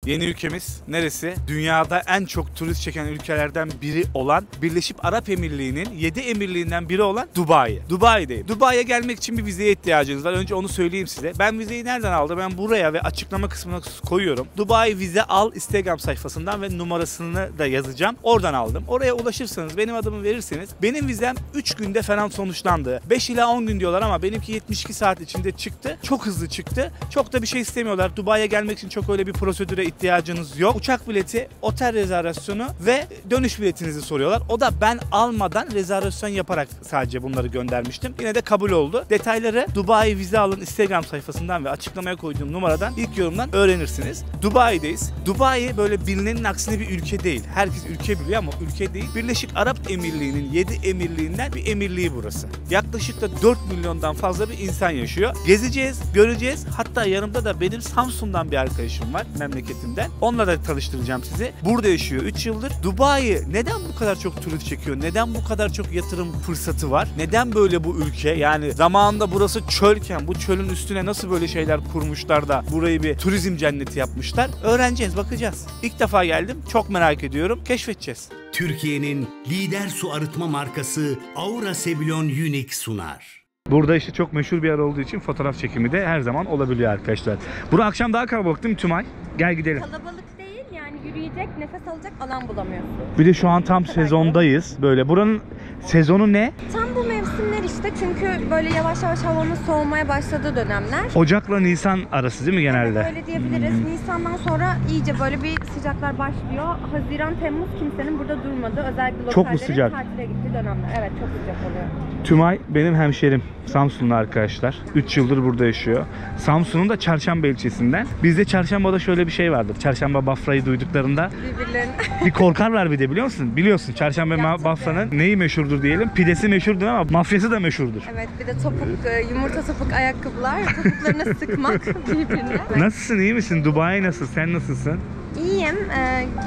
Yeni ülkemiz neresi? Dünyada en çok turist çeken ülkelerden biri olan Birleşik Arap Emirliği'nin 7 emirliğinden biri olan Dubai. Dubai'deyim. Dubai'ye gelmek için bir vizeye ihtiyacınız var. Önce onu söyleyeyim size. Ben vizeyi nereden aldım? Ben buraya ve açıklama kısmına koyuyorum. Dubai vize al Instagram sayfasından ve numarasını da yazacağım. Oradan aldım. Oraya ulaşırsanız, benim adımı verirseniz, benim vizem 3 günde falan sonuçlandı. 5 ila 10 gün diyorlar ama benimki 72 saat içinde çıktı. Çok hızlı çıktı. Çok da bir şey istemiyorlar. Dubai'ye gelmek için çok öyle bir prosedüre ihtiyacınız yok. Uçak bileti, otel rezervasyonu ve dönüş biletinizi soruyorlar. O da ben almadan rezervasyon yaparak sadece bunları göndermiştim. Yine de kabul oldu. Detayları Dubai vize alın Instagram sayfasından ve açıklamaya koyduğum numaradan, ilk yorumdan öğrenirsiniz. Dubai'deyiz. Dubai böyle bilinenin aksine bir ülke değil. Herkes ülke biliyor ama ülke değil. Birleşik Arap Emirliği'nin 7 emirliğinden bir emirliği burası. Yaklaşık da 4 milyondan fazla bir insan yaşıyor. Gezeceğiz, göreceğiz. Hatta yanımda da benim Samsun'dan bir arkadaşım var, memleketimden. Onunla da tanıştıracağım sizi. Burada yaşıyor 3 yıldır. Dubai neden bu kadar çok turist çekiyor? Neden bu kadar çok yatırım fırsatı var? Neden böyle bu ülke? Yani zamanında burası çölken bu çölün üstüne nasıl böyle şeyler kurmuşlar da burayı bir turizm cenneti yapmışlar? Öğreneceğiz, bakacağız. İlk defa geldim. Çok merak ediyorum. Keşfedeceğiz. Türkiye'nin lider su arıtma markası Aura Sebilon Unique sunar. Burada işte çok meşhur bir yer olduğu için fotoğraf çekimi de her zaman olabiliyor arkadaşlar. Burası akşam daha kalabalık değil mi Tümay? Gel gidelim. Kalabalık değil yani, yürüyecek, nefes alacak alan bulamıyorsun. Bir de şu an tam sezondayız. Böyle buranın sezonu ne? Tam bu mevsimler işte, çünkü böyle yavaş yavaş havanın soğumaya başladığı dönemler. Ocakla Nisan arası değil mi genelde? Evet, öyle diyebiliriz. Nisan'dan sonra iyice böyle bir sıcaklar başlıyor. Haziran, Temmuz kimsenin burada durmadığı, özellikle Çok mu lokallerin sıcak? tatile gittiği dönemler. Evet, çok sıcak oluyor. Tümay benim hemşerim. Samsunlu arkadaşlar. 3 yıldır burada yaşıyor. Samsun'un da Çarşamba ilçesinden. Bizde Çarşamba'da şöyle bir şey vardır. Çarşamba Bafra'yı duyduklarında Birbirlerine. bir korkarlar bir de, biliyor musun? Biliyorsun Çarşamba Ya, Bafra'nın neyi meşhurdur diyelim? Pidesi meşhurdur ama mafyası da meşhurdur. Evet, bir de topuk, yumurta topuk ayakkabılar, topuklarına sıkmak birbirine. Nasılsın, iyi misin? Dubai nasıl? Sen nasılsın? İyiyim.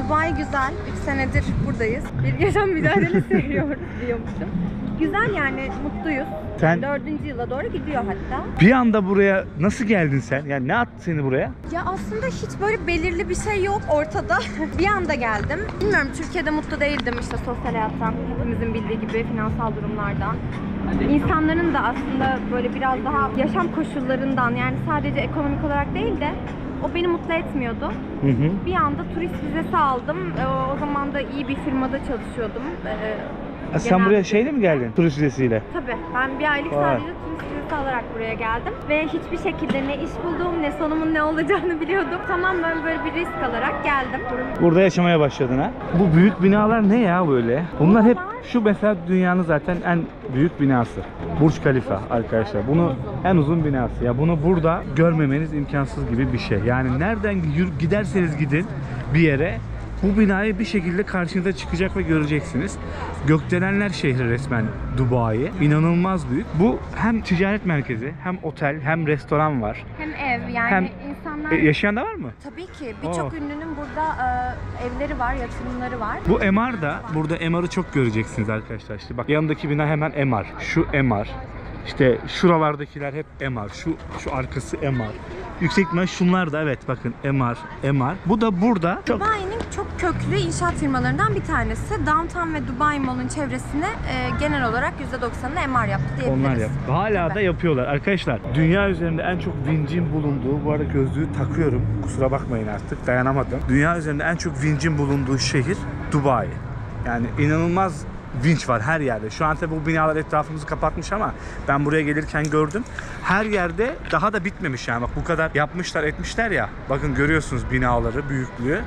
Dubai güzel. 3 senedir buradayız. Bir yaşam mücadelesi veriyoruz diyormuşum. Güzel yani, mutluyuz. Sen 4. yıla doğru gidiyor hatta. bir anda buraya nasıl geldin sen? Yani ne attı seni buraya? Ya aslında hiç böyle belirli bir şey yok ortada. Bir anda geldim. Bilmiyorum, Türkiye'de mutlu değildim işte sosyal hayattan, hepimizin bildiği gibi finansal durumlardan. İnsanların da aslında böyle biraz daha yaşam koşullarından, yani sadece ekonomik olarak değil de o beni mutlu etmiyordu. Bir anda turist vizesi aldım. O zaman da iyi bir firmada çalışıyordum. Sen buraya şeyle mi geldin? Turist vizesiyle. Tabii. Ben bir aylık sadece turist vizesi alarak buraya geldim. Ve hiçbir şekilde ne iş buldum, ne sonumun ne olacağını biliyordum. Tamamen böyle bir risk alarak geldim. Burada yaşamaya başladın ha. Bu büyük binalar ne ya böyle? Bunlar hep şu, mesela dünyanın zaten en büyük binası. Burj Khalifa arkadaşlar. Bunu en uzun binası. Ya bunu burada görmemeniz imkansız gibi bir şey. Yani nereden giderseniz gidin bir yere, bu binayı bir şekilde karşınıza çıkacak ve göreceksiniz. Gökdelenler şehri resmen Dubai. İnanılmaz büyük. Bu hem ticaret merkezi, hem otel, hem restoran var. Hem ev, yani Hem insanlar... yaşayan da var mı? Tabii ki. Birçok ünlünün burada evleri var, yatırımları var. Bu MR da, burada MR'ı çok göreceksiniz arkadaşlar. İşte bak, yanındaki bina hemen MR. Şu MR. İşte şuralardakiler hep MR. Şu arkası MR. Yüksek ihtimal şunlar da, evet bakın, MR. Bu da burada çok... Dubai'nin çok köklü inşaat firmalarından bir tanesi. Downtown ve Dubai Mall'un çevresine genel olarak %90'ını MR yaptı diyebiliriz. Onlar yap. Hala da yapıyorlar. Arkadaşlar, dünya üzerinde en çok vincin bulunduğu, bu arada gözlüğü takıyorum, kusura bakmayın artık, dayanamadım. Dünya üzerinde en çok vincin bulunduğu şehir Dubai. Yani inanılmaz vinç var her yerde. Şu an tabi bu binalar etrafımızı kapatmış ama ben buraya gelirken gördüm. Her yerde daha da bitmemiş yani. Bak, bu kadar yapmışlar etmişler ya. Bakın görüyorsunuz binaları, büyüklüğü.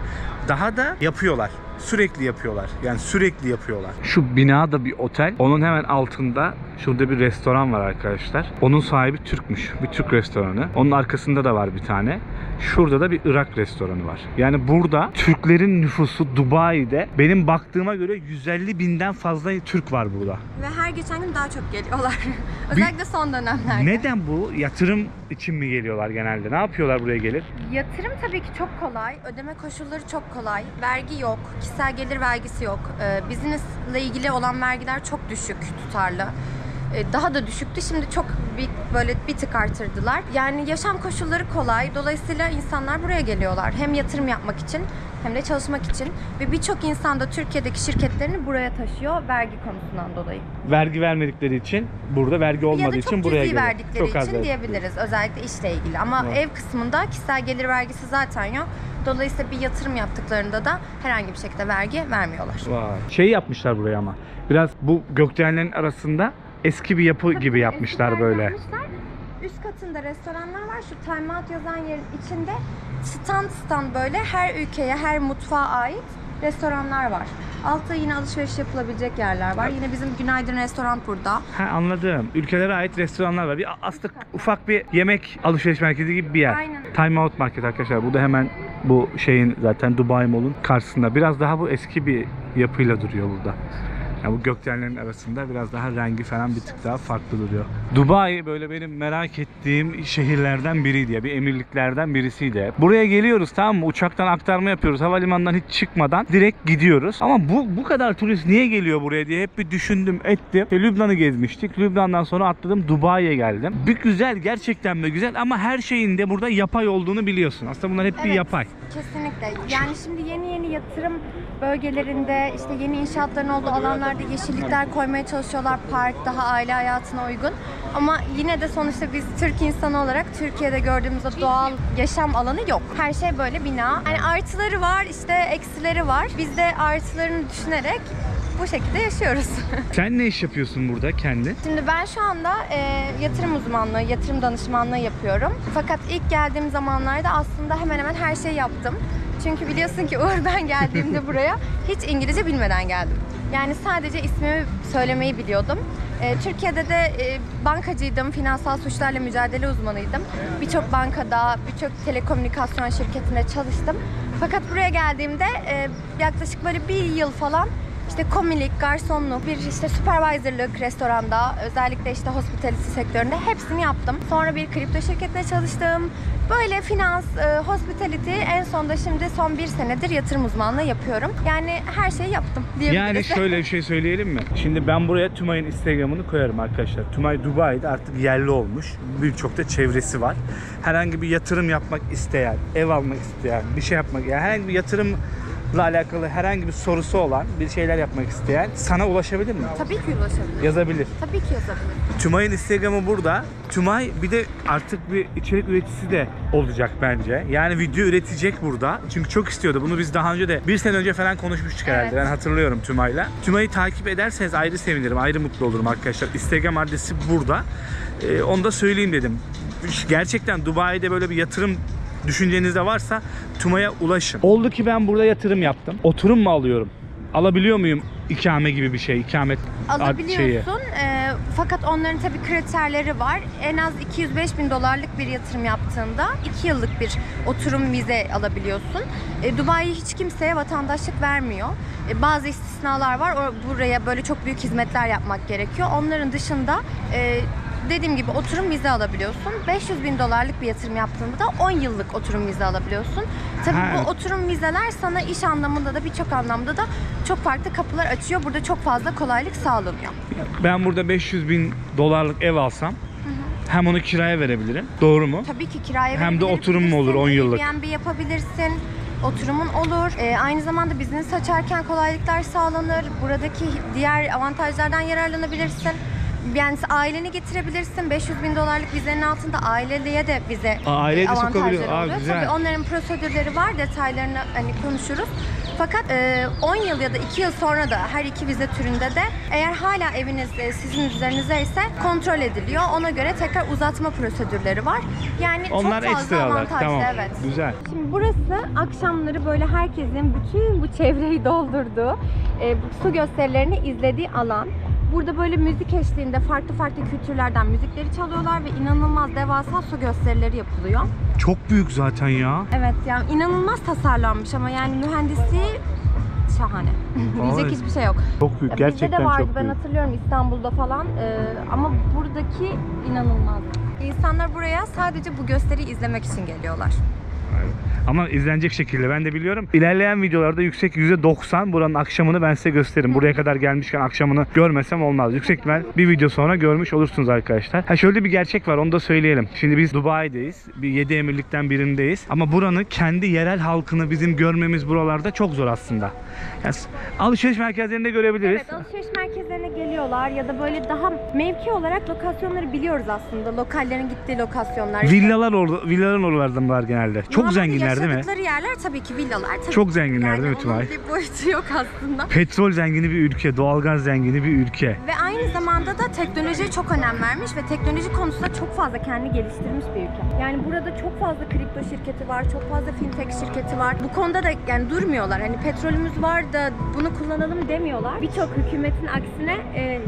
Daha da yapıyorlar. Sürekli yapıyorlar. Yani sürekli yapıyorlar. Şu bina da bir otel. Onun hemen altında şurada bir restoran var arkadaşlar. Onun sahibi Türkmüş. Bir Türk restoranı. Onun arkasında da var bir tane. Şurada da bir Irak restoranı var. Yani burada Türklerin nüfusu Dubai'de benim baktığıma göre 150 binden fazla Türk var burada. Ve her geçen gün daha çok geliyorlar. Özellikle son dönemlerde. Neden bu? Yatırım için mi geliyorlar genelde? Ne yapıyorlar buraya gelir? Yatırım tabii ki çok kolay. Ödeme koşulları çok kolay. Vergi yok. Kişisel gelir vergisi yok. Business ile ilgili olan vergiler çok düşük tutarlı. daha da düşüktü. Şimdi çok böyle bir tık artırdılar. Yani yaşam koşulları kolay. Dolayısıyla insanlar buraya geliyorlar. Hem yatırım yapmak için hem de çalışmak için. Ve birçok insan da Türkiye'deki şirketlerini buraya taşıyor vergi konusundan dolayı. Vergi vermedikleri için, burada vergi olmadığı için buraya geliyor. Ya da çok cüzi verdikleri için diyebiliriz. Özellikle işle ilgili. Ama ev kısmında kişisel gelir vergisi zaten yok. Dolayısıyla bir yatırım yaptıklarında da herhangi bir şekilde vergi vermiyorlar. Vay. Şey yapmışlar buraya ama. Biraz bu gökdelenlerin arasında eski bir yapı gibi yapmışlar böyle. Yapmışlar. Üst katında restoranlar var. Şu Time Out yazan yerin içinde stand böyle her ülkeye, her mutfağa ait restoranlar var. Altta yine alışveriş yapılabilecek yerler var. Yine bizim Günaydın Restoran burada. Ha, anladım. Ülkelere ait restoranlar var. Bir aslında ufak bir yemek alışveriş merkezi gibi bir yer. Aynen. Time Out Market arkadaşlar. Bu da hemen bu şeyin zaten Dubai Mall'un karşısında. Biraz daha bu eski bir yapıyla duruyor burada. Yani bu gökdelenlerin arasında biraz daha rengi falan bir tık daha farklı duruyor. Dubai böyle benim merak ettiğim şehirlerden biriydi ya. Bir emirliklerden birisiydi. Buraya geliyoruz, tamam mı? Uçaktan aktarma yapıyoruz. Havalimanından hiç çıkmadan direkt gidiyoruz. Ama bu kadar turist niye geliyor buraya diye hep bir düşündüm ettim. Lübnan'ı gezmiştik. Lübnan'dan sonra atladım, Dubai'ye geldim. Bir güzel, gerçekten de güzel ama her şeyin de burada yapay olduğunu biliyorsun. Aslında bunlar hep bir yapay. Kesinlikle. Yani şimdi yeni yatırım bölgelerinde işte yeni inşaatların olduğu alanlarda yeşillikler koymaya çalışıyorlar. Park daha aile hayatına uygun. Ama yine de sonuçta biz Türk insanı olarak Türkiye'de gördüğümüz o doğal yaşam alanı yok. Her şey böyle bina. Yani artıları var, işte eksileri var. Biz de artılarını düşünerek bu şekilde yaşıyoruz. Sen ne iş yapıyorsun burada kendi? Şimdi ben şu anda yatırım uzmanlığı, yatırım danışmanlığı yapıyorum. Fakat ilk geldiğim zamanlarda aslında hemen hemen her şeyi yaptım. Çünkü biliyorsun ki Uğur, ben geldiğimde buraya hiç İngilizce bilmeden geldim. Yani sadece ismimi söylemeyi biliyordum. Türkiye'de de bankacıydım, finansal suçlarla mücadele uzmanıydım. Birçok bankada, birçok telekomünikasyon şirketinde çalıştım. Fakat buraya geldiğimde yaklaşık böyle bir yıl falan İşte komilik, garsonluk, bir işte supervisorlık restoranda, özellikle işte hospitality sektöründe hepsini yaptım. Sonra bir kripto şirketine çalıştım. Böyle finans, hospitality, en sonunda şimdi son bir senedir yatırım uzmanlığı yapıyorum. Yani her şeyi yaptım diyebiliriz. Yani şöyle bir şey söyleyelim mi? Şimdi ben buraya Tümay'ın Instagram'ını koyarım arkadaşlar. Tümay Dubai'de artık yerli olmuş. Birçok da çevresi var. Herhangi bir yatırım yapmak isteyen, ev almak isteyen, bir şey yapmak, yani herhangi bir yatırımla alakalı herhangi bir sorusu olan, bir şeyler yapmak isteyen sana ulaşabilir mi? Tabii ki ulaşabilir. Yazabilir. Tabii ki yazabilir. Tümay'ın Instagram'ı burada. Tümay bir de artık bir içerik üreticisi de olacak bence. Yani video üretecek burada. Çünkü çok istiyordu. Bunu biz daha önce de bir sene önce falan konuşmuştuk herhalde. Evet. Ben hatırlıyorum Tümay'la. Tümay'ı takip ederseniz ayrı sevinirim. Ayrı mutlu olurum arkadaşlar. Instagram adresi burada. Onu da söyleyeyim dedim. Gerçekten Dubai'de böyle bir yatırım düşünceniz de varsa Tümay'a ulaşın. Oldu ki ben burada yatırım yaptım. Oturum mu alıyorum? Alabiliyor muyum ikame gibi bir şey? İkamet Alabiliyorsun. Fakat onların tabii kriterleri var. En az 205 bin dolarlık bir yatırım yaptığında 2 yıllık bir oturum vize alabiliyorsun. Dubai hiç kimseye vatandaşlık vermiyor. Bazı istisnalar var. Buraya böyle çok büyük hizmetler yapmak gerekiyor. Onların dışında dediğim gibi oturum vize alabiliyorsun. 500 bin dolarlık bir yatırım yaptığında da 10 yıllık oturum vize alabiliyorsun. Tabii bu oturum vizeler sana iş anlamında da birçok anlamda da çok farklı kapılar açıyor. Burada çok fazla kolaylık sağlanıyor. Ben burada 500 bin dolarlık ev alsam hem onu kiraya verebilirim. Doğru mu? Tabii ki kiraya hem de oturum mu olur 10 yıllık? Airbnb yapabilirsin. Oturumun olur. Aynı zamanda business açarken kolaylıklar sağlanır. Buradaki diğer avantajlardan yararlanabilirsin. Yani aileni getirebilirsin. 500 bin dolarlık vizenin altında aileliye de vize avantajları oluyor. Tabii onların prosedürleri var. Detaylarını hani konuşuruz. Fakat 10 yıl ya da 2 yıl sonra da her iki vize türünde de eğer hala eviniz sizin üzerinize ise kontrol ediliyor. Ona göre tekrar uzatma prosedürleri var. Yani onlar çok fazla avantajlı. Tamam. Evet. Güzel. Şimdi burası akşamları böyle herkesin bütün bu çevreyi doldurduğu su gösterilerini izlediği alan. Burada böyle müzik eşliğinde farklı kültürlerden müzikleri çalıyorlar ve inanılmaz devasa su gösterileri yapılıyor. Çok büyük zaten ya. Evet, yani inanılmaz tasarlanmış ama yani mühendisliği şahane. Diyecek hiçbir şey yok. Çok büyük, gerçekten bizde de vardı, çok ben büyük. hatırlıyorum İstanbul'da falan ama buradaki inanılmaz. İnsanlar buraya sadece bu gösteriyi izlemek için geliyorlar. Ama izlenecek şekilde ben de biliyorum. İlerleyen videolarda yüksek %90 buranın akşamını ben size gösteririm. Buraya kadar gelmişken akşamını görmesem olmaz. Yüksek ihtimal bir video sonra görmüş olursunuz arkadaşlar. Ha, şöyle bir gerçek var, onu da söyleyelim. Şimdi biz Dubai'deyiz. Bir 7 emirlikten birindeyiz. Ama buranın kendi yerel halkını bizim görmemiz buralarda çok zor aslında. Yani alışveriş merkezlerinde görebiliriz. Evet, alışveriş merkezlerine geliyorlar ya da böyle daha mevki olarak lokasyonları biliyoruz aslında. Lokallerin gittiği lokasyonlar. Villaların oralardan var genelde. Çok zenginler değil mi? Yaşadıkları yerler tabii ki villalar. Tabii Çok ki. zenginler değil mi onun Tümay? bir boyutu yok aslında. Petrol zengini bir ülke, doğalgaz zengini bir ülke. Ve aynı zamanda da teknolojiye çok önem vermiş ve teknoloji konusunda çok fazla kendini geliştirmiş bir ülke. Yani burada çok fazla kripto şirketi var, çok fazla fintech şirketi var. Bu konuda da yani durmuyorlar. Hani petrolümüz var da bunu kullanalım demiyorlar. Birçok hükümetin aksine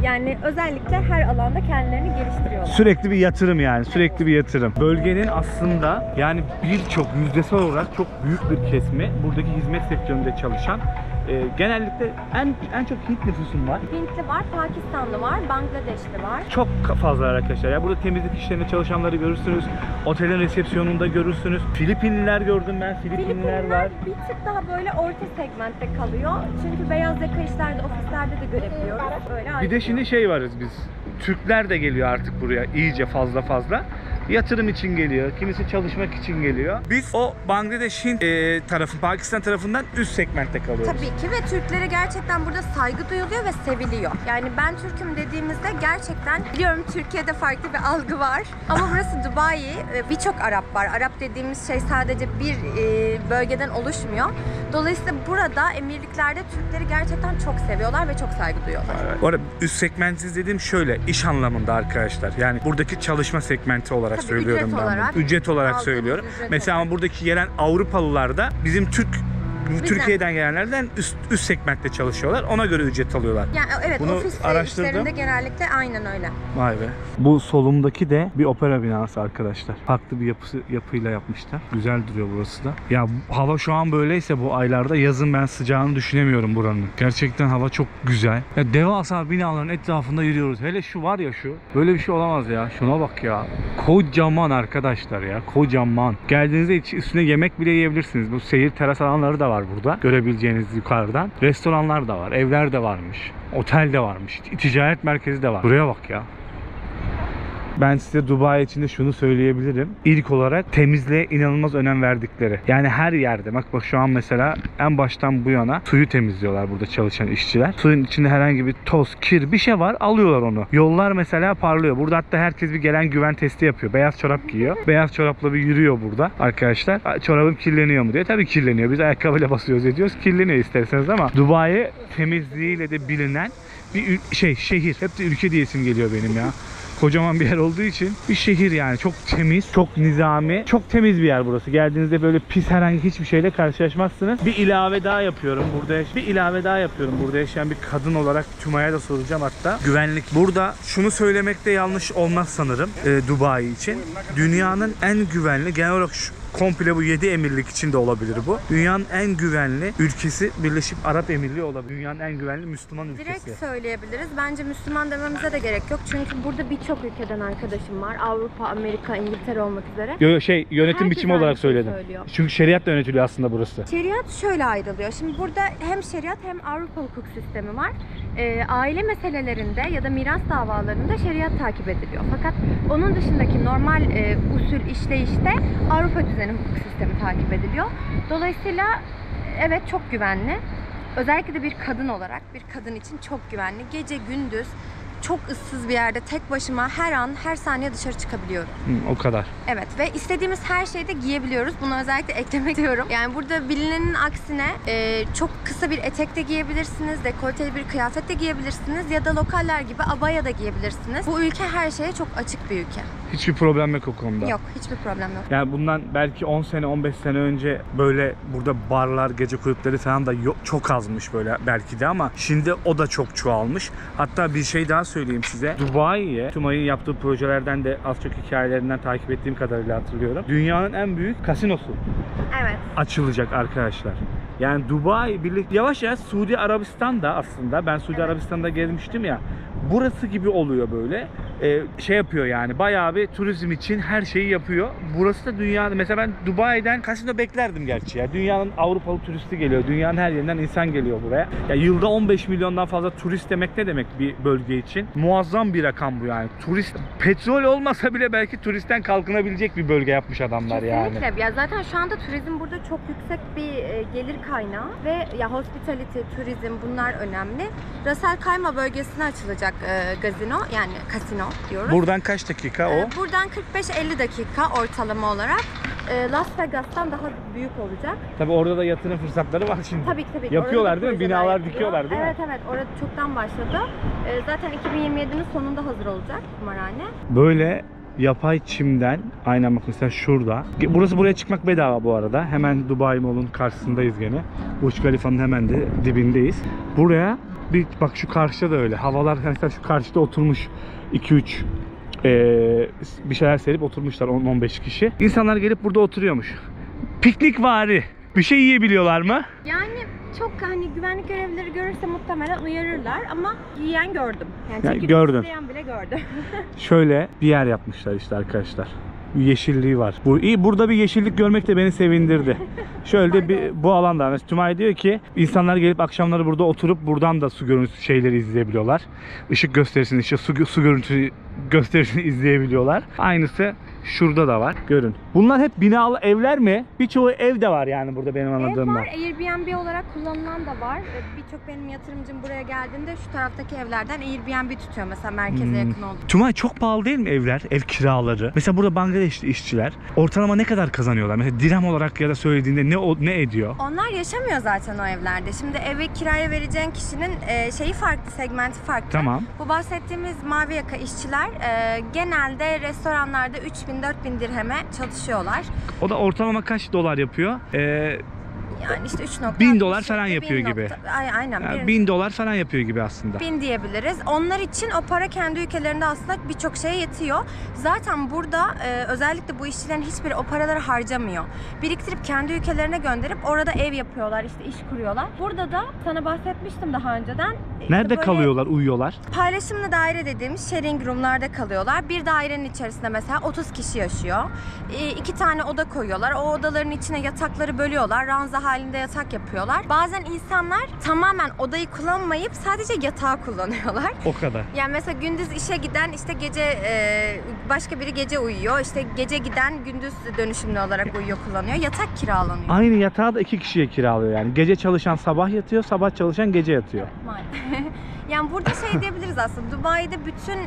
yani özellikle her alanda kendilerini geliştiriyorlar. Sürekli bir yatırım yani, sürekli bir yatırım. Bölgenin aslında yani birçok yüzdesel olarak çok büyük bir kesimi buradaki hizmet sektöründe çalışan genellikle en çok Hint nüfusun var. Hintli var, Pakistanlı var, Bangladeşli var. Çok fazla arkadaşlar. Ya burada temizlik işlerinde çalışanları görürsünüz. Otelin resepsiyonunda görürsünüz. Filipinliler gördüm ben. Filipinliler var. Bir tık daha böyle orta segmentte kalıyor. Çünkü beyaz yaka işlerde, ofislerde de görebiliyoruz. Böyle Bir de şimdi şey varız biz. Türkler de geliyor artık buraya iyice fazla. Yatırım için geliyor. Kimisi çalışmak için geliyor. Biz o Bangladeş'in Pakistan tarafından üst segmentte kalıyoruz. Tabii ki ve Türklere gerçekten burada saygı duyuluyor ve seviliyor. Yani ben Türk'üm dediğimizde gerçekten biliyorum Türkiye'de farklı bir algı var. Ama burası Dubai, birçok Arap var. Arap dediğimiz şey sadece bir bölgeden oluşmuyor. Dolayısıyla burada emirliklerde Türkleri gerçekten çok seviyorlar ve çok saygı duyuyorlar. Orada üst segmentiz dediğim şöyle iş anlamında arkadaşlar. Yani buradaki çalışma segmenti olarak Tabii, söylüyorum ücret ben. olarak. Ücret olarak Aldığımız söylüyorum. ücret Mesela olarak. ama buradaki gelen Avrupalılar da bizim Bizden. Türkiye'den gelenlerden üst segmentte çalışıyorlar. Ona göre ücret alıyorlar. Yani evet, Bunu ofis araştırdım. işlerinde genellikle aynen öyle. Vay be. Bu solumdaki de bir opera binası arkadaşlar. Farklı bir yapıyla yapmışlar. Güzel duruyor burası da. Ya hava şu an böyleyse bu aylarda yazın ben sıcağını düşünemiyorum buranın. Gerçekten hava çok güzel. Ya devasa binaların etrafında yürüyoruz. Hele şu var ya şu. Böyle bir şey olamaz ya. Şuna bak ya. Kocaman arkadaşlar ya. Kocaman. Geldiğinizde üstüne yemek bile yiyebilirsiniz. Bu seyir teras alanları da var burada. Görebileceğiniz yukarıdan. Restoranlar da var. Evler de varmış. Otel de varmış. Ticaret merkezi de var. Buraya bak ya. Ben size Dubai için de şunu söyleyebilirim. İlk olarak temizliğe inanılmaz önem verdikleri. Yani her yerde. Bak şu an mesela en baştan bu yana suyu temizliyorlar burada çalışan işçiler. Suyun içinde herhangi bir toz, kir bir şey var. Alıyorlar onu. Yollar mesela parlıyor. Burada hatta herkes bir gelen güven testi yapıyor. Beyaz çorap giyiyor. Beyaz çorapla bir yürüyor burada arkadaşlar. Çorabım kirleniyor mu diye. Tabii kirleniyor. Biz ayakkabıyla basıyoruz ediyoruz. Kirleniyor isterseniz ama Dubai temizliğiyle de bilinen bir şehir. Hep de ülke diyesim geliyor benim ya. Kocaman bir yer olduğu için bir şehir yani. Çok temiz, çok nizami, çok temiz bir yer burası. Geldiğinizde böyle pis herhangi hiçbir şeyle karşılaşmazsınız. Bir ilave daha yapıyorum. Burada yaşayan bir kadın olarak Tümay'a da soracağım hatta. Güvenlik. Burada şunu söylemekte yanlış olmaz sanırım Dubai için. Dünyanın en güvenli, genel olarak komple bu 7 emirlik için de olabilir bu. Dünyanın en güvenli ülkesi Birleşik Arap Emirliği olabilir. Dünyanın en güvenli Müslüman ülkesi. Direkt söyleyebiliriz. Bence Müslüman dememize de gerek yok. Çünkü burada birçok ülkeden arkadaşım var. Avrupa, Amerika, İngiltere olmak üzere. Yönetim Herkes biçimi aynı olarak şeyi söyledim. söylüyor. Çünkü şeriatla yönetiliyor aslında burası. Şeriat şöyle ayrılıyor. Şimdi burada hem şeriat hem Avrupa hukuk sistemi var. Aile meselelerinde ya da miras davalarında şeriat takip ediliyor. Fakat onun dışındaki normal usul işleyişte Avrupa düzeni hukuk sistemi takip ediliyor. Dolayısıyla evet çok güvenli. Özellikle de bir kadın olarak bir kadın için çok güvenli. Gece gündüz çok ıssız bir yerde tek başıma her an her saniye dışarı çıkabiliyorum. O kadar. Evet ve istediğimiz her şeyi de giyebiliyoruz. Bunu özellikle eklemek istiyorum. Yani burada bilinenin aksine çok kısa bir etek de giyebilirsiniz, dekolteli bir kıyafet de giyebilirsiniz ya da lokaller gibi abaya da giyebilirsiniz. Bu ülke her şeye çok açık bir ülke. Hiçbir problem yok o konuda. Yok, hiçbir problem yok. Yani bundan belki 10 sene 15 sene önce böyle burada barlar, gece kulüpleri falan da çok azmış böyle belki de ama şimdi o da çok çoğalmış. Hatta bir şey daha söyleyeyim size. Dubai'ye, Tümay'ın yaptığı projelerden de az çok hikayelerinden takip ettiğim kadarıyla hatırlıyorum. Dünyanın en büyük kasinosu Evet. açılacak arkadaşlar. Yani Dubai yavaş yavaş Suudi Arabistan'da aslında ben Suudi Arabistan'da gezmiştim ya. Burası gibi oluyor böyle. şey yapıyor yani. Bayağı bir turizm için her şeyi yapıyor. Burası da dünyada. Mesela ben Dubai'den kasino beklerdim gerçi ya. Dünyanın Avrupalı turisti geliyor. Dünyanın her yerinden insan geliyor buraya. Ya yılda 15 milyondan fazla turist demek ne demek bir bölge için? Muazzam bir rakam bu yani. Turist, petrol olmasa bile belki turistten kalkınabilecek bir bölge yapmış adamlar yani. Kesinlikle. Ya zaten şu anda turizm burada çok yüksek bir gelir kaynağı ve ya hospitality, turizm bunlar önemli. Ras El Khaimah bölgesine açılacak gazino, yani kasino diyoruz. Buradan kaç dakika o? Buradan 45-50 dakika ortalama olarak. Las Vegas'tan daha büyük olacak. Tabii orada da yatırım fırsatları var şimdi. Tabii. Yapıyorlar Orada değil mi? projeler Binalar yapılıyor. dikiyorlar değil mi? Evet, orada çoktan başladı. Zaten 2027'nin sonunda hazır olacak kumarhane. Böyle yapay çimden, aynen bak mesela şurada. Burası, buraya çıkmak bedava bu arada. Hemen Dubai Mall'un karşısındayız gene. Burj Khalifa'nın hemen de dibindeyiz. Buraya bir bak, şu karşıda da öyle. Havalar mesela şu karşıda oturmuş 2-3 bir şeyler serip oturmuşlar 10-15 kişi. İnsanlar gelip burada oturuyormuş. Piknikvari. Bir şey yiyebiliyorlar mı? Yani çok hani güvenlik görevlileri görürse muhtemelen uyarırlar ama yiyen gördüm. Yani çekip gördün. izleyen bile gördüm. Şöyle bir yer yapmışlar işte arkadaşlar. Yeşilliği var. Burada bir yeşillik görmek de beni sevindirdi. Şöyle de bir bu alanda. Mesela Tümay diyor ki insanlar gelip akşamları burada oturup buradan da su görüntüsü şeyleri izleyebiliyorlar. Işık gösterisini, işte su görüntüsü gösterisini izleyebiliyorlar. Aynısı şurada da var. Görün. Bunlar hep binalı evler mi? Birçoğu ev de var yani burada benim anladığım. Ev var, Airbnb olarak kullanılan da var. Birçok benim yatırımcım buraya geldiğinde şu taraftaki evlerden Airbnb tutuyor mesela merkeze yakın olduğu. Tümay, çok pahalı değil mi evler? Ev kiraları. Mesela burada Bangladeşli işçiler ortalama ne kadar kazanıyorlar? Mesela dirhem olarak ya da söylediğinde ne ediyor? Onlar yaşamıyor zaten o evlerde. Şimdi evi kiraya vereceğin kişinin şeyi farklı, segmenti farklı. Tamam. Bu bahsettiğimiz mavi yaka işçiler genelde restoranlarda 3000-4000 dirheme çalışıyorlar. O da ortalama kaç dolar yapıyor? Yani işte 1000 dolar falan yapıyor gibi. Aynen. Yani 1000 dolar falan yapıyor gibi aslında. 1000 diyebiliriz. Onlar için o para kendi ülkelerinde aslında birçok şeye yetiyor. Zaten burada özellikle bu işçilerin hiçbiri o paraları harcamıyor. Biriktirip kendi ülkelerine gönderip orada ev yapıyorlar, işte iş kuruyorlar. Burada da sana bahsetmiştim daha önceden. Nerede kalıyorlar, uyuyorlar? Paylaşımlı daire dediğimiz sharing room'larda kalıyorlar. Bir dairenin içerisinde mesela 30 kişi yaşıyor. 2 tane oda koyuyorlar. O odaların içine yatakları bölüyorlar. Ranza halinde yatak yapıyorlar. Bazen insanlar tamamen odayı kullanmayıp sadece yatağı kullanıyorlar. O kadar. Yani mesela gündüz işe giden işte gece başka biri gece uyuyor. İşte gece giden gündüz dönüşümlü olarak uyuyor, kullanıyor. Yatak kiralanıyor. Aynı yatağı da 2 kişiye kiralıyor yani. Gece çalışan sabah yatıyor, sabah çalışan gece yatıyor. Maalesef. Yani burada şey diyebiliriz aslında. Dubai'de bütün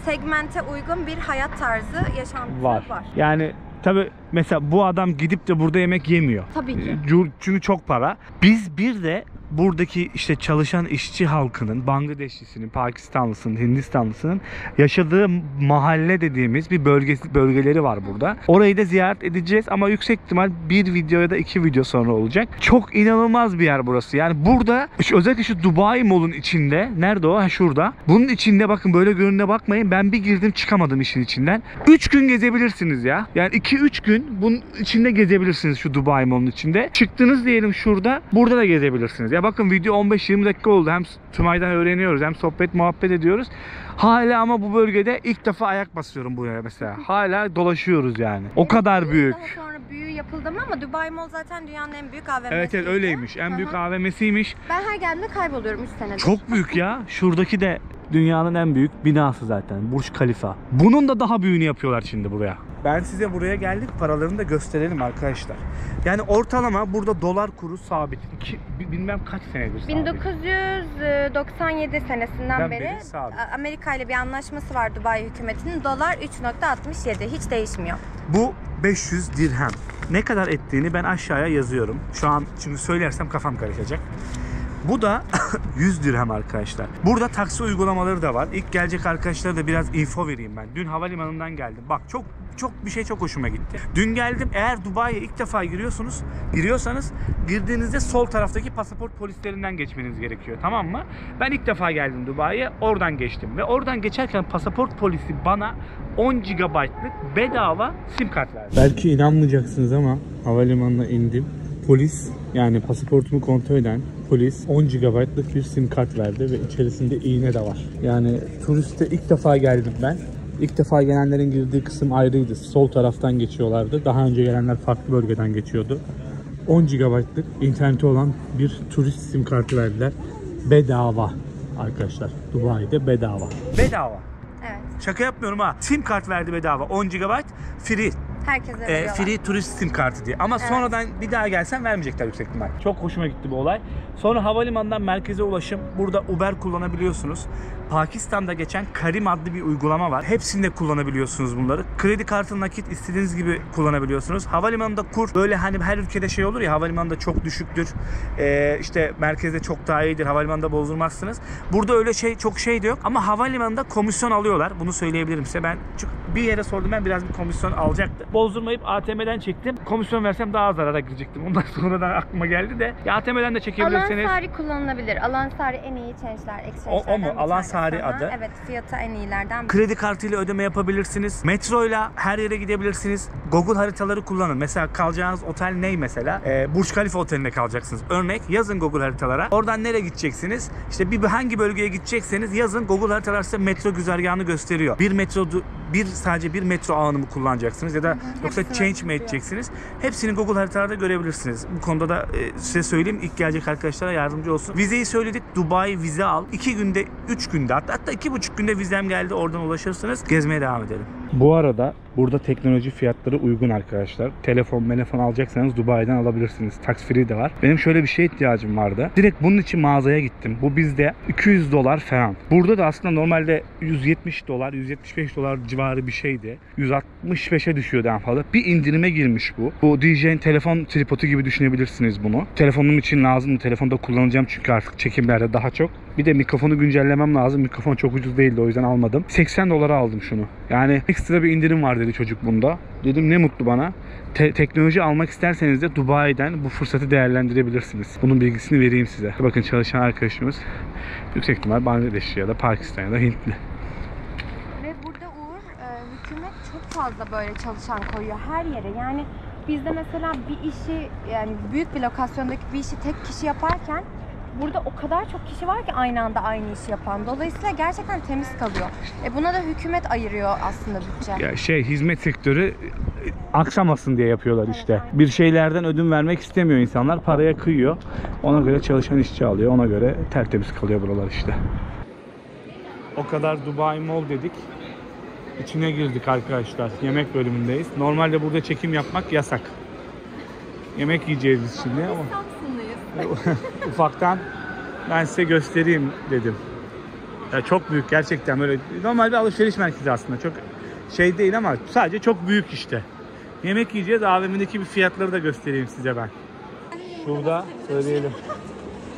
segmente uygun bir hayat tarzı, yaşantısı var. Yani tabii mesela bu adam gidip de burada yemek yemiyor. Tabii ki. Çünkü çok para. Biz bir de buradaki işte çalışan işçi halkının, Bangladeşlisinin, Pakistanlısının, Hindistanlısının yaşadığı mahalle dediğimiz bir bölgeleri var burada. Orayı da ziyaret edeceğiz ama yüksek ihtimal bir video ya da 2 video sonra olacak. Çok inanılmaz bir yer burası. Yani burada özellikle şu Dubai Mall'un içinde, nerede o? Ha, şurada. Bunun içinde bakın, böyle görününe bakmayın. Ben bir girdim çıkamadım işin içinden. 3 gün gezebilirsiniz ya. Yani 2-3 gün bunun içinde gezebilirsiniz şu Dubai Mall'un içinde. Çıktınız diyelim şurada. Burada da gezebilirsiniz. Ya bakın, video 15-20 dakika oldu. Hem Tümay'dan öğreniyoruz hem sohbet muhabbet ediyoruz. Hala ama bu bölgede ilk defa ayak basıyorum buraya mesela. Hala dolaşıyoruz yani. O kadar büyük. Daha sonra büyü yapıldı ama Dubai Mall zaten dünyanın en büyük AVM'si. Evet öyleymiş. En büyük AVM'siymiş. Ben her geldiğimde kayboluyorum 3 senedir. Çok büyük ya. Şuradaki de dünyanın en büyük binası zaten. Burj Khalifa. Bunun da daha büyüğünü yapıyorlar şimdi buraya. Ben size buraya geldik, paralarını da gösterelim arkadaşlar. Yani ortalama burada dolar kuru sabit. Bilmem kaç senedir sabit. 1997 senesinden beri sabit. Amerika ile bir anlaşması var Dubai hükümetinin. Dolar 3.67, hiç değişmiyor. Bu 500 dirhem. Ne kadar ettiğini ben aşağıya yazıyorum. Şu an çünkü söylersem kafam karışacak. Bu da 100 dirhem arkadaşlar. Burada taksi uygulamaları da var. İlk gelecek arkadaşlara da biraz info vereyim ben. Dün havalimanından geldim. Bak çok hoşuma gitti. Dün geldim. Eğer Dubai'ye ilk defa giriyorsanız girdiğinizde sol taraftaki pasaport polislerinden geçmeniz gerekiyor. Tamam mı? Ben ilk defa geldim Dubai'ye. Oradan geçtim. Ve oradan geçerken pasaport polisi bana 10 GB'lık bedava sim kart verdi. Belki inanmayacaksınız ama havalimanına indim. Polis, yani pasaportumu kontrol eden polis 10 GB'lık bir sim kart verdi ve içerisinde iğne de var. Yani turiste ilk defa geldim ben. İlk defa gelenlerin girdiği kısım ayrıydı. Sol taraftan geçiyorlardı. Daha önce gelenler farklı bölgeden geçiyordu. 10 GB'lık interneti olan bir turist sim kartı verdiler. Bedava arkadaşlar. Dubai'de bedava. Bedava. Evet. Şaka yapmıyorum ha. Sim kart verdi bedava. 10 GB free. Herkese veriyorlar. Free turist sim kartı diye. Ama sonradan bir daha gelsen vermeyecekler yüksek ihtimal. Çok hoşuma gitti bu olay. Sonra havalimanından merkeze ulaşım. Burada Uber kullanabiliyorsunuz. Pakistan'da geçen Karim adlı bir uygulama var. Hepsinde kullanabiliyorsunuz bunları. Kredi kartı, nakit istediğiniz gibi kullanabiliyorsunuz. Havalimanında kur. Böyle hani her ülkede şey olur ya, havalimanında çok düşüktür. İşte merkezde çok daha iyidir. Havalimanında bozdurmazsınız. Burada öyle çok şey de yok. Ama havalimanında komisyon alıyorlar. Bunu söyleyebilirim size. Ben bir yere sordum, ben biraz bir komisyon alacaktı. Bozdurmayıp ATM'den çektim. Komisyon versem daha zarara girecektim. Ondan sonradan aklıma geldi de. Ya ATM'den de çekebilirsiniz. Alansari kullanılabilir. Alansari en iyi exchange'lerden O mu? Alansari adı. Evet, fiyatı en iyilerden. Kredi kartıyla ödeme yapabilirsiniz. Metroyla her yere gidebilirsiniz. Google haritaları kullanın. Mesela kalacağınız otel ne mesela? Burj Khalifa otelinde kalacaksınız. Örnek, yazın Google haritalara. Oradan nereye gideceksiniz? İşte hangi bölgeye gidecekseniz yazın, Google haritalar size metro güzergahını gösteriyor. Sadece bir metro ağını mı kullanacaksınız ya da yoksa change mi edeceksiniz? Hepsini Google haritalarda görebilirsiniz. Bu konuda da size söyleyeyim, ilk gelecek arkadaşlara yardımcı olsun. Vizeyi söyledik. Dubai vize al. 2 günde, 3 günde, hatta 2,5 günde vizem geldi. Oradan ulaşırsınız. Gezmeye devam edelim. Bu arada burada teknoloji fiyatları uygun arkadaşlar. Telefon alacaksanız Dubai'den alabilirsiniz. Tax free de var. Benim şöyle bir şeye ihtiyacım vardı. Direkt bunun için mağazaya gittim. Bu bizde $200 falan. Burada da aslında normalde $170, $175 civarı bir şeydi. 165'e düşüyordu en fazla. Bir indirime girmiş bu. Bu DJ'in telefon tripodu gibi düşünebilirsiniz bunu. Telefonum için lazım. Telefonda kullanacağım çünkü artık çekimlerde daha çok. Bir de mikrofonu güncellemem lazım. Mikrofon çok ucuz değildi, o yüzden almadım. $80 aldım şunu. Yani ekstra bir indirim var dedi çocuk bunda. Dedim ne mutlu bana. Teknoloji almak isterseniz de Dubai'den bu fırsatı değerlendirebilirsiniz. Bunun bilgisini vereyim size. Bakın çalışan arkadaşımız yüksek ihtimal Bangladeşli ya da Pakistan ya da Hintli. Ve burada Uğur, hükümet çok fazla böyle çalışan koyuyor her yere. Yani bizde mesela bir işi, yani büyük bir lokasyondaki bir işi tek kişi yaparken burada o kadar çok kişi var ki aynı anda aynı işi yapan. Dolayısıyla gerçekten temiz kalıyor. Buna da hükümet ayırıyor aslında bütçe. Ya hizmet sektörü aksamasın diye yapıyorlar işte. Evet, bir şeylerden ödün vermek istemiyor insanlar. Paraya kıyıyor. Ona göre çalışan işçi alıyor. Ona göre tertemiz kalıyor buralar işte. O kadar Dubai Mall dedik. İçine girdik arkadaşlar. Yemek bölümündeyiz. Normalde burada çekim yapmak yasak. Yemek yiyeceğiz biz şimdi ama ufaktan ben size göstereyim dedim. Ya çok büyük gerçekten, böyle normal bir alışveriş merkezi aslında. Çok şey değil ama sadece çok büyük işte. Yemek yiyeceğiz. AVM'deki bir fiyatları da göstereyim size ben. Şurada söyleyelim.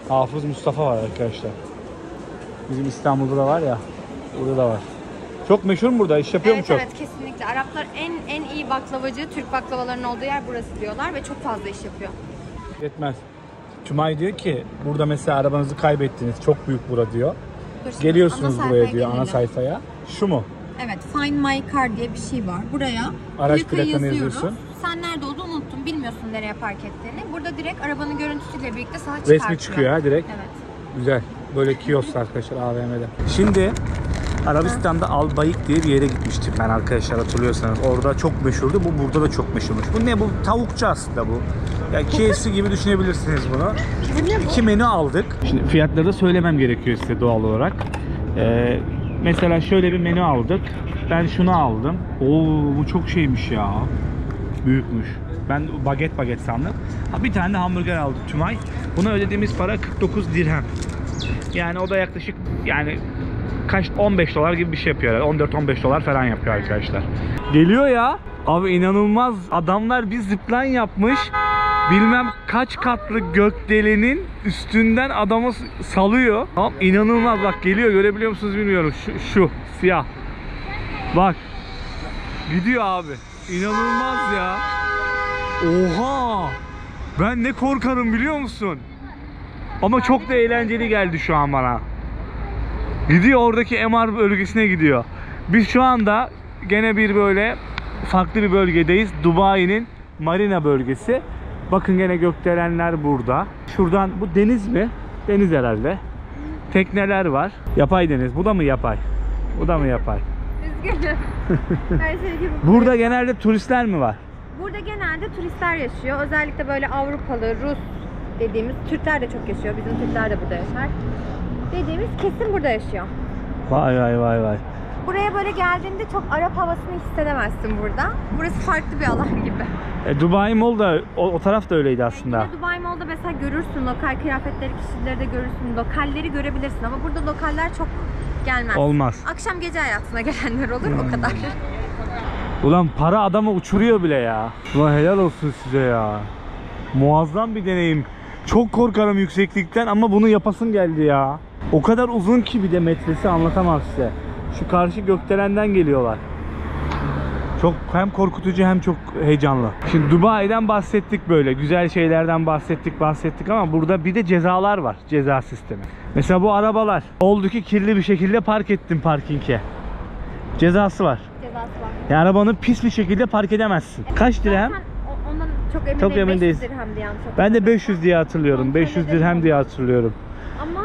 Hafız Mustafa var arkadaşlar. Bizim İstanbul'da da var ya. Burada da var. Çok meşhur mu burada? İş yapıyor mu çok? Evet, kesinlikle. Araplar en iyi baklavacı, Türk baklavalarının olduğu yer burası diyorlar ve çok fazla iş yapıyor. Yetmez. Tümay diyor ki burada mesela arabanızı kaybettiniz. Çok büyük bura diyor. Geliyorsunuz buraya diyor, ana sayfaya. Şu mu? Evet, Find My Car diye bir şey var. Buraya araç plakanı yazıyorsun. Sen nerede olduğunu unuttun, bilmiyorsun nereye park ettiğini. Burada direkt arabanın görüntüsüyle birlikte sana çıkartıyor. Resmi çıkıyor ha direkt. Evet. Güzel. Böyle kiosk arkadaşlar AVM'de. Şimdi Arabistan'da Al Bayik diye bir yere gitmiştim ben arkadaşlar, hatırlıyorsanız. Orada çok meşhurdu. Bu burada da çok meşhurmuş. Bu ne? Bu tavukçu aslında bu. Yani KFC gibi düşünebilirsiniz bunu. 2 menü aldık. Şimdi fiyatları da söylemem gerekiyor size doğal olarak. Mesela şöyle bir menü aldık. Ben şunu aldım. Oo, bu çok şeymiş ya. Büyükmüş. Ben baget sandım. Bir tane de hamburger aldık Tümay. Buna ödediğimiz para 49 dirhem. Yani o da yaklaşık yani kaç, $15 gibi bir şey yapıyor. 14-15 falan yapıyor arkadaşlar. Geliyor ya. Abi inanılmaz. Adamlar bir zipline yapmış. Bilmem kaç katlı gökdelenin üstünden adamı salıyor. Tamam, inanılmaz. Bak geliyor, görebiliyor musunuz bilmiyorum. Şu siyah. Bak. Gidiyor abi. İnanılmaz ya. Oha. Ben ne korkarım biliyor musun? Ama çok da eğlenceli geldi şu an bana. Gidiyor, oradaki MR bölgesine gidiyor. Biz şu anda gene bir böyle farklı bir bölgedeyiz. Dubai'nin Marina bölgesi. Bakın gene gökdelenler burada. Şuradan bu deniz mi? Deniz herhalde. Tekneler var. Yapay deniz. Bu da mı yapay? Bu da mı yapay? Üzgünüm. Her şey gibi. Burada genelde turistler mi var? Burada genelde turistler yaşıyor. Özellikle böyle Avrupalı, Rus dediğimiz Türkler de çok yaşıyor. Bizim Türkler de burada yaşar. Dediğimiz kesin burada yaşıyor. Vay vay vay vay. Buraya böyle geldiğinde çok Arap havasını hissedemezsin burada. Burası farklı bir alan gibi. Dubai Mall da o taraf da öyleydi aslında. Yine Dubai Mall'da mesela görürsün lokal kıyafetleri, kişileri de görürsün. Lokalleri görebilirsin ama burada lokaller çok gelmez. Olmaz. Akşam gece hayatına gelenler olur o kadar. Ulan para adamı uçuruyor bile ya. Ulan helal olsun size ya. Muazzam bir deneyim. Çok korkarım yükseklikten ama bunu yapasın geldi ya. O kadar uzun ki bir de metresi anlatamam size. Şu karşı gökdelenden geliyorlar. Çok hem korkutucu hem çok heyecanlı. Şimdi Dubai'den bahsettik böyle. Güzel şeylerden bahsettik ama burada bir de cezalar var. Ceza sistemi. Mesela bu arabalar oldu ki kirli bir şekilde park ettin parkinge. Cezası var. Cezası var. Yani arabanı pis bir şekilde park edemezsin. Kaç dirhem? Zaten ondan çok emin Çok değilim. emin 500 değilsin. dirhemdi yanlış Ben de hatırlamıyorsam. 500 diye hatırlıyorum. 500 dirhem diye hatırlıyorum. Ama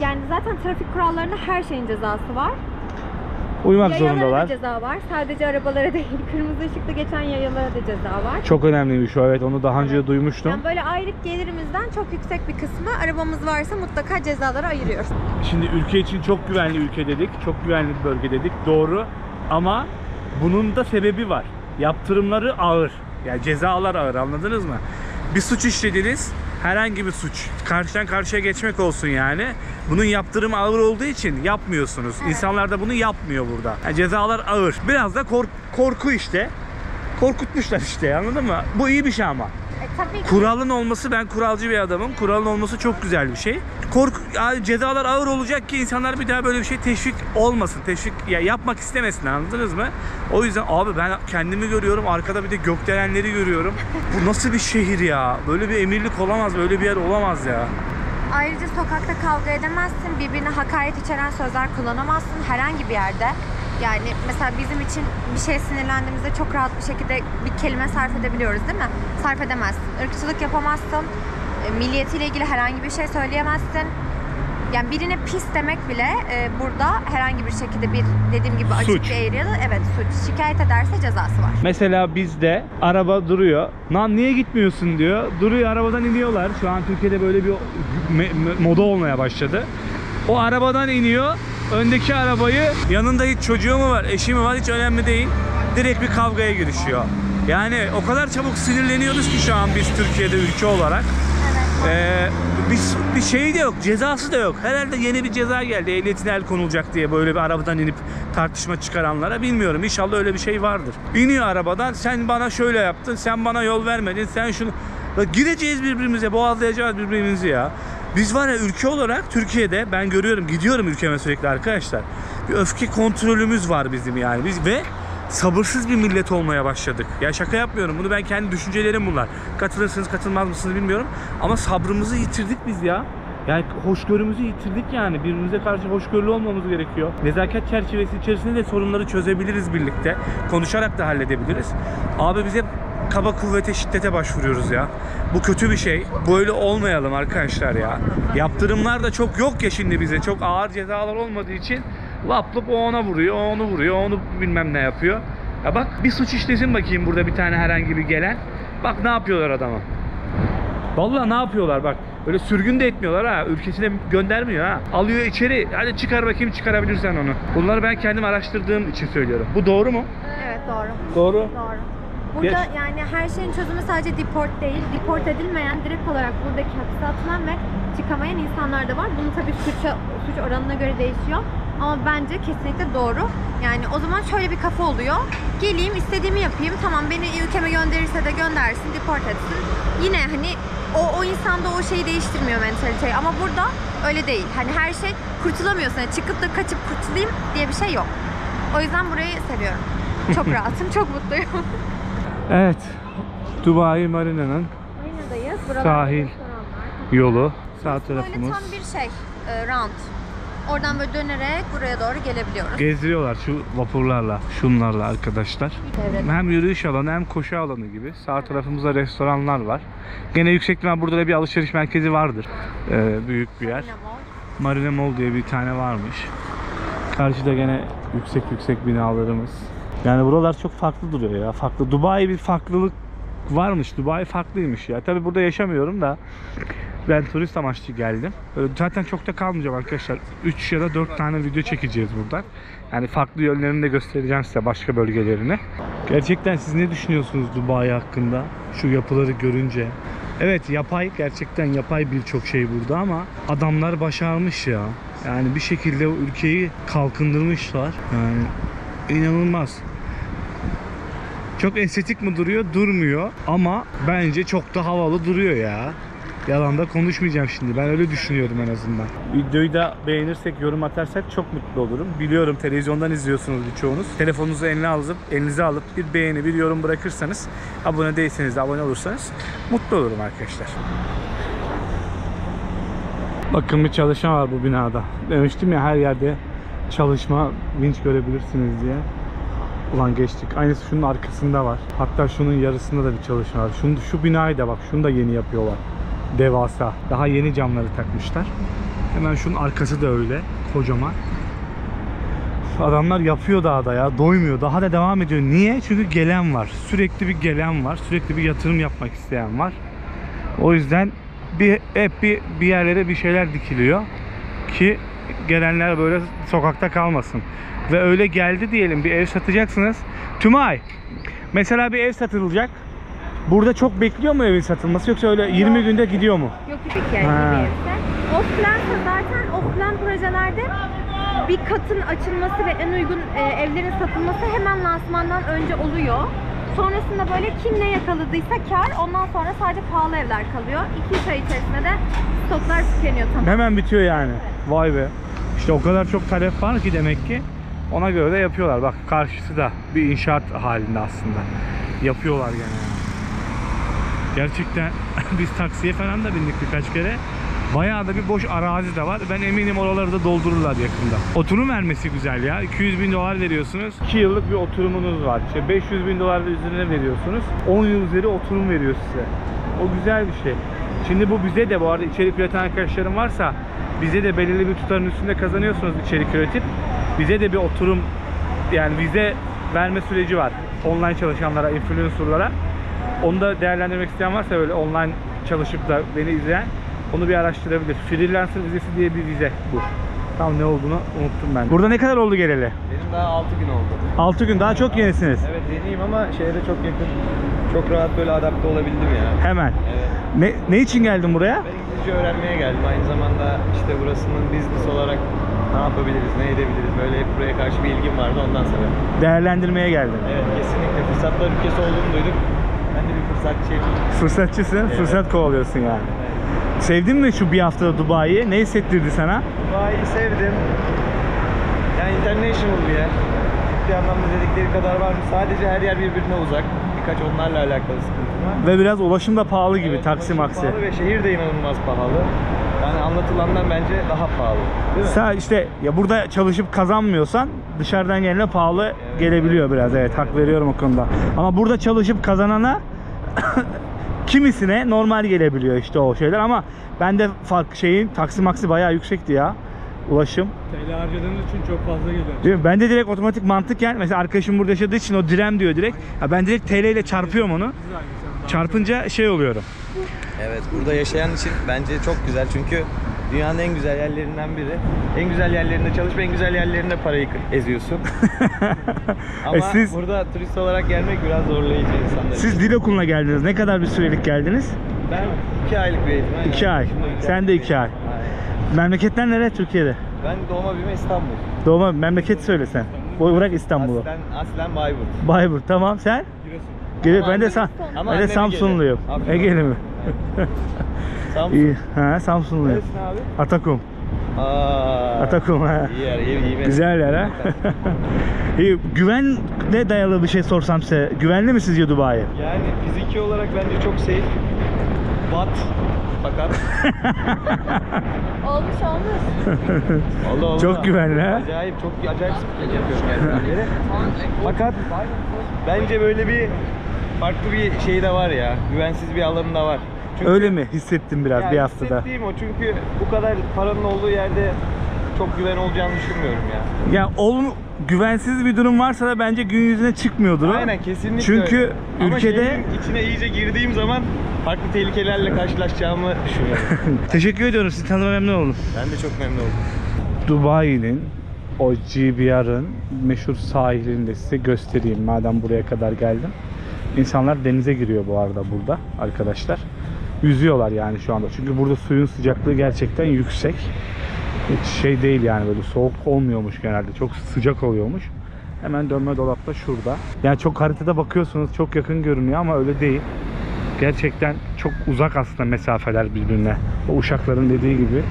yani zaten trafik kurallarında her şeyin cezası var. Uymak Yayalara zorundalar. da ceza var. Sadece arabalara değil, kırmızı ışıkta geçen yayalara da ceza var. Çok önemliymiş o, evet, onu daha önce duymuştum. Yani böyle aylık gelirimizden çok yüksek bir kısmı arabamız varsa mutlaka cezalara ayırıyoruz. Şimdi ülke için çok güvenli ülke dedik, çok güvenli bir bölge dedik, doğru. Ama bunun da sebebi var. Yaptırımları ağır. Yani cezalar ağır, anladınız mı? Bir suç işlediniz, herhangi bir suç. Karşıdan karşıya geçmek olsun yani. Bunun yaptırımı ağır olduğu için yapmıyorsunuz. Evet. İnsanlar da bunu yapmıyor burada. Yani cezalar ağır. Biraz da korku işte. Korkutmuşlar işte, anladın mı? Bu iyi bir şey ama. Tabii ki. Kuralın olması, ben kuralcı bir adamım. Kuralın olması çok güzel bir şey. Cezalar ağır olacak ki insanlar bir daha böyle bir şey teşvik olmasın. Teşvik ya yapmak istemesin, anladınız mı? O yüzden abi ben kendimi görüyorum. Arkada bir de gökdelenleri görüyorum. Bu nasıl bir şehir ya? Böyle bir emirlik olamaz. Böyle bir yer olamaz ya. Ayrıca sokakta kavga edemezsin, birbirine hakaret içeren sözler kullanamazsın herhangi bir yerde. Yani mesela bizim için bir şey sinirlendiğimizde çok rahat bir şekilde bir kelime sarf edebiliyoruz değil mi? Sarf edemezsin. Irkçılık yapamazsın. Milliyetiyle ilgili herhangi bir şey söyleyemezsin. Yani birine pis demek bile burada herhangi bir şekilde bir dediğim gibi açık Suç. bir eğriyada evet suç. Şikayet ederse cezası var. Mesela bizde araba duruyor. Lan niye gitmiyorsun diyor. Duruyor, arabadan iniyorlar. Şu an Türkiye'de böyle bir moda olmaya başladı. O arabadan iniyor. Öndeki arabayı, yanında hiç çocuğu mu var, eşi mi var hiç önemli değil. Direkt bir kavgaya girişiyor. Yani o kadar çabuk sinirleniyoruz ki şu an biz Türkiye'de ülke olarak. Bir şey de yok, cezası da yok. Herhalde yeni bir ceza geldi, ehliyetine el konulacak diye böyle bir arabadan inip tartışma çıkaranlara. Bilmiyorum, inşallah öyle bir şey vardır. İniyor arabadan, sen bana şöyle yaptın, sen bana yol vermedin, sen şunu... Gireceğiz birbirimize, boğazlayacağız birbirimizi ya. Biz var ya, ülke olarak Türkiye'de ben görüyorum, gidiyorum ülkeme sürekli arkadaşlar. Bir öfke kontrolümüz var bizim yani. Biz ve sabırsız bir millet olmaya başladık. Ya şaka yapmıyorum. Bunu ben kendi düşüncelerim bunlar. Katılırsınız, katılmaz mısınız bilmiyorum. Ama sabrımızı yitirdik biz ya. Yani hoşgörümüzü yitirdik yani. Birbirimize karşı hoşgörülü olmamız gerekiyor. Nezaket çerçevesi içerisinde de sorunları çözebiliriz birlikte. Konuşarak da halledebiliriz. Abi bize kaba kuvvete, şiddete başvuruyoruz ya. Bu kötü bir şey. Böyle olmayalım arkadaşlar ya. Yaptırımlar da çok yok ya şimdi bize. Çok ağır cezalar olmadığı için lap lup o ona vuruyor, o onu vuruyor, onu bilmem ne yapıyor. Ya bak, bir suç işlesin bakayım burada bir tane herhangi bir gelen. Bak ne yapıyorlar adama. Vallahi ne yapıyorlar bak. Öyle sürgün de etmiyorlar ha. Ülkesine göndermiyor ha. Alıyor içeri. Hadi çıkar bakayım, çıkarabilirsen onu. Bunları ben kendim araştırdığım için söylüyorum. Bu doğru mu? Evet doğru. Doğru. Doğru. Burada yani her şeyin çözümü sadece deport değil. Deport edilmeyen, direkt olarak buradaki hapse atılan ve çıkamayan insanlar da var. Bunun tabii suç oranına göre değişiyor. Ama bence kesinlikle doğru. Yani o zaman şöyle bir kafa oluyor. Geleyim, istediğimi yapayım. Tamam, beni ülkeme gönderirse de göndersin, deport etsin. Yine hani o insanda o şeyi değiştirmiyor, mentaliteyi. Ama burada öyle değil. Hani her şey kurtulamıyorsun. Yani çıkıp da kaçıp kurtulayım diye bir şey yok. O yüzden burayı seviyorum. Çok rahatım, çok mutluyum. Evet. Dubai Marina'nın Marina'dayız. Sahil yolu. Sağ Böyle tarafımız. tam bir şey, round. Oradan böyle dönerek buraya doğru gelebiliyoruz. Gezdiriyorlar şu vapurlarla, şunlarla arkadaşlar. Çevrede. Hem yürüyüş alanı hem koşu alanı gibi. Sağ tarafımızda restoranlar var. Gene yüksek ihtimal burada da bir alışveriş merkezi vardır. Büyük bir yer. Marina Mall diye bir tane varmış. Karşıda gene yüksek binalarımız. Yani buralar çok farklı duruyor ya. Farklı. Dubai bir farklılık varmış. Dubai farklıymış ya. Tabi burada yaşamıyorum da ben turist amaçlı geldim. Zaten çok da kalmayacağım arkadaşlar. 3 ya da 4 tane video çekeceğiz buradan. Yani farklı yönlerini de göstereceğim size, başka bölgelerini. Gerçekten siz ne düşünüyorsunuz Dubai hakkında? Şu yapıları görünce. Evet, yapay, gerçekten yapay birçok şey burada ama adamlar başarmış ya. Yani bir şekilde o ülkeyi kalkındırmışlar. Yani inanılmaz. Çok estetik mi duruyor? Durmuyor. Ama bence çok da havalı duruyor ya. Yalan da konuşmayacağım şimdi. Ben öyle düşünüyorum en azından. Videoyu da beğenirsek, yorum atarsak çok mutlu olurum. Biliyorum televizyondan izliyorsunuz birçoğunuz. Telefonunuzu elinize alıp bir beğeni, bir yorum bırakırsanız, abone değilseniz de abone olursanız mutlu olurum arkadaşlar. Bakın bir çalışma var bu binada. Demiştim ya, her yerde çalışma, vinç görebilirsiniz diye. Ulan geçtik. Aynısı şunun arkasında var. Hatta şunun yarısında da bir çalışma var. Şu binayı da bak. Şunu da yeni yapıyorlar. Devasa. Daha yeni camları takmışlar. Hemen şunun arkası da öyle. Kocaman. Adamlar yapıyor daha da ya. Doymuyor. Daha da devam ediyor. Niye? Çünkü gelen var. Sürekli bir gelen var. Sürekli bir yatırım yapmak isteyen var. O yüzden hep bir yerlere bir şeyler dikiliyor ki gelenler böyle sokakta kalmasın. Ve öyle geldi diyelim, bir ev satacaksınız. Tümay, mesela bir ev satılacak. Burada çok bekliyor mu evin satılması, yoksa öyle 20 günde gidiyor mu? Yok, bir kere Off-plan'sa zaten off-plan projelerde bir katın açılması ve en uygun evlerin satılması hemen lansmandan önce oluyor. Sonrasında böyle kim ne yakaladıysa kar, ondan sonra sadece pahalı evler kalıyor. 2-3 ay içerisinde de stoklar tükeniyor tamamen. Hemen bitiyor yani. Vay be. İşte o kadar çok talep var ki demek ki ona göre de yapıyorlar. Bak karşısı da bir inşaat halinde aslında. Yapıyorlar gene yani. Gerçekten biz taksiye falan da bindik birkaç kere. Bayağı da bir boş arazi de var. Ben eminim oraları da doldururlar yakında. Oturum vermesi güzel ya. 200.000 dolar veriyorsunuz. 2 yıllık bir oturumunuz var. İşte 500.000 dolar da üzerine veriyorsunuz. 10 yıl üzeri oturum veriyor size. O güzel bir şey. Şimdi bu bize de, bu arada içerik üreten arkadaşlarım varsa, bize de belirli bir tutarın üstünde kazanıyorsunuz içerik üretip. Bize de bir oturum, yani vize verme süreci var. Online çalışanlara, influencerlara. Onu da değerlendirmek isteyen varsa, böyle online çalışıp da beni izleyen, onu bir araştırabilir. Freelancer vizesi diye bir vize bu. Tam ne olduğunu unuttum ben. Burada ne kadar oldu geleli? Benim daha 6 gün oldu. 6 gün, daha çok yenisiniz. Evet, yeniyim ama şehre çok yakın. Çok rahat böyle adapte olabildim ya. Hemen. Evet. Ne için geldin buraya? Ben İngilizce öğrenmeye geldim. Aynı zamanda işte burasının business olarak ne yapabiliriz, ne edebiliriz, böyle hep buraya karşı bir ilgim vardı, ondan sebep. Değerlendirmeye geldin. Evet, kesinlikle fırsatlar ülkesi olduğunu duyduk. Ben de bir fırsatçıyım. Fırsatçısın, Evet. fırsat kovalıyorsun yani. Evet. Sevdin mi şu bir haftada Dubai'yi? Ne hissettirdi sana? Dubai'yi sevdim. Yani international bir yer. Ciddi anlamda dedikleri kadar var mı? Sadece her yer birbirine uzak. Birkaç onlarla alakalı sıkıntı var. Ve biraz ulaşım da pahalı gibi, Evet, taksi ulaşım maksi. pahalı ve şehir de inanılmaz pahalı. Yani anlatılandan bence daha pahalı. Değil mi? Sen işte ya burada çalışıp kazanmıyorsan dışarıdan gelene pahalı gelebiliyor biraz. Evet, hak veriyorum o konuda. Ama burada çalışıp kazanana kimisine normal gelebiliyor işte o şeyler, ama bende taksi maksi bayağı yüksekti ya. Ulaşım. TL harcadığınız için çok fazla geliyor. Değil mi? Ben de direkt otomatik mantıken, mesela arkadaşım burada yaşadığı için o direm diyor direkt. Ya ben direkt TL ile çarpıyorum onu. Çarpınca şey oluyorum. Evet, burada yaşayan için bence çok güzel çünkü dünyanın en güzel yerlerinden biri. En güzel yerlerinde çalışıp en güzel yerlerinde parayı eziyorsun. Ama siz- burada turist olarak gelmek biraz zorlayıcı insanlar için. Siz dil okuluna geldiniz. Ne kadar bir sürelik geldiniz? Ben 2 aylık bir eğitim. 2 ay. Şimdi Sen de 2 ay. Aynen. Memleketten nereye Türkiye'de? Ben doğma büyüme İstanbul. Doğma memleket söylesen. Bırak İstanbul'u. Aslen Bayburt. Bayburt, tamam, sen? Ama Ben de annem- ama ben de annem Samsunluyum. Egeli. Afyon. Egeli mi? Samsun. İyi. Ha, Samsunluyum. Neresin abi? Atakum. Aa, Atakum ha. İyi yer, iyi. Güzel yer ha. İyi. Güvenle dayalı bir şey sorsam size. Güvenli mi sizce Dubai? Yani fiziki olarak bence çok safe. Bat. Fakat. Olmuş. Oldu. Çok güvenli ha. Acayip, çok acayip spike yapıyorum gerçekten beri. Fakat bence böyle bir farklı bir şey de var ya. Güvensiz bir alanı da var. Çünkü Öyle mi? Hissettim biraz yani bir haftada. hissettiğim o, çünkü bu kadar paranın olduğu yerde çok güven olacağını düşünmüyorum ya. Ya güvensiz bir durum varsa da bence gün yüzüne çıkmıyordur o. Aynen, kesinlikle Çünkü öyle. Ama ülkede şehrin içine iyice girdiğim zaman farklı tehlikelerle karşılaşacağımı düşünüyorum. teşekkür ediyorum. Sizi tanıma memnun oldum. Ben de çok memnun oldum. Dubai'nin o GBR'ın meşhur sahilini de size göstereyim madem buraya kadar geldim. İnsanlar denize giriyor bu arada burada arkadaşlar. Yüzüyorlar yani şu anda. Çünkü burada suyun sıcaklığı gerçekten yüksek. Hiç şey değil yani, böyle soğuk olmuyormuş genelde. Çok sıcak oluyormuş. Hemen dönme dolapta şurada. Yani çok haritada bakıyorsunuz çok yakın görünüyor ama öyle değil. Gerçekten çok uzak aslında mesafeler birbirine. O uşakların dediği gibi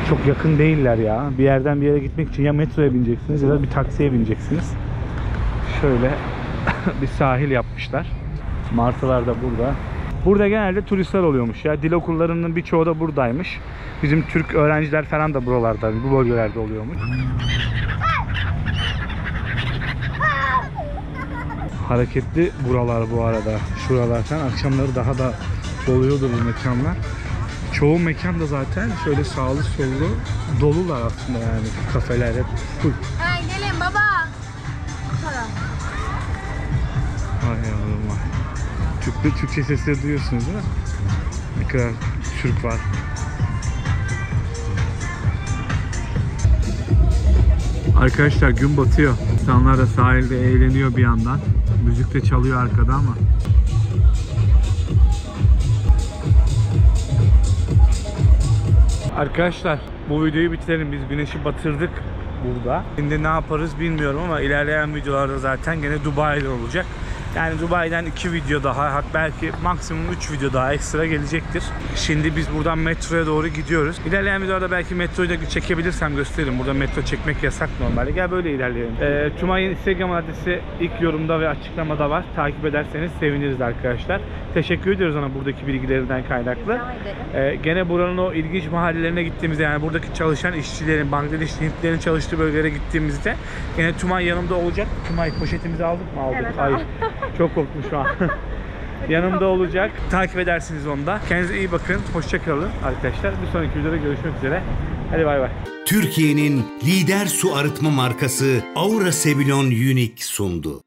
çok yakın değiller ya. Bir yerden bir yere gitmek için ya metroya bineceksiniz ya da bir taksiye bineceksiniz. Şöyle bir sahil yapmışlar. Martılar da burada. Burada genelde turistler oluyormuş ya. Dil okullarının birçoğu da buradaymış. Bizim Türk öğrenciler falan da buralarda, bu bölgelerde oluyormuş. Hareketli buralar bu arada. Şuralar falan. Akşamları daha da doluyordur bu mekanlar. Çoğu mekan da zaten şöyle sağlı sollu dolular aslında yani. Kafeler hep full. Gelin baba. Ay yavrum vay. Türkçe sesleri duyuyorsunuz değil mi? Ne kadar Türk var. Arkadaşlar gün batıyor. İnsanlar da sahilde eğleniyor bir yandan. Müzik de çalıyor arkada ama. Arkadaşlar bu videoyu bitirelim. Biz güneşi batırdık burada. Şimdi ne yaparız bilmiyorum ama ilerleyen videolarda zaten gene Dubai'de olacak. Yani Dubai'den 2 video daha, belki maksimum 3 video daha ekstra gelecektir. Şimdi biz buradan metroya doğru gidiyoruz. İlerleyen videolarda belki metroyu da çekebilirsem gösteririm. Burada metro çekmek yasak normalde. Gel böyle ilerleyelim. Tumay'ın Instagram adresi ilk yorumda ve açıklamada var. Takip ederseniz seviniriz arkadaşlar. Teşekkür ediyoruz ona buradaki bilgilerinden kaynaklı. Gene buranın o ilginç mahallelerine gittiğimizde, yani buradaki çalışan işçilerin, Bangladeşli Hintlilerin çalıştığı bölgelere gittiğimizde gene Tumay yanımda olacak. Tumay poşetimizi aldık mı? Aldık. Evet, Ay, çok korktum şu an. Yanımda olacak. Takip edersiniz onu da. Kendinize iyi bakın. Hoşça kalın arkadaşlar. Bir sonraki videoda görüşmek üzere. Hadi bay bay. Türkiye'nin lider su arıtma markası Aura Sebilon Unique sundu.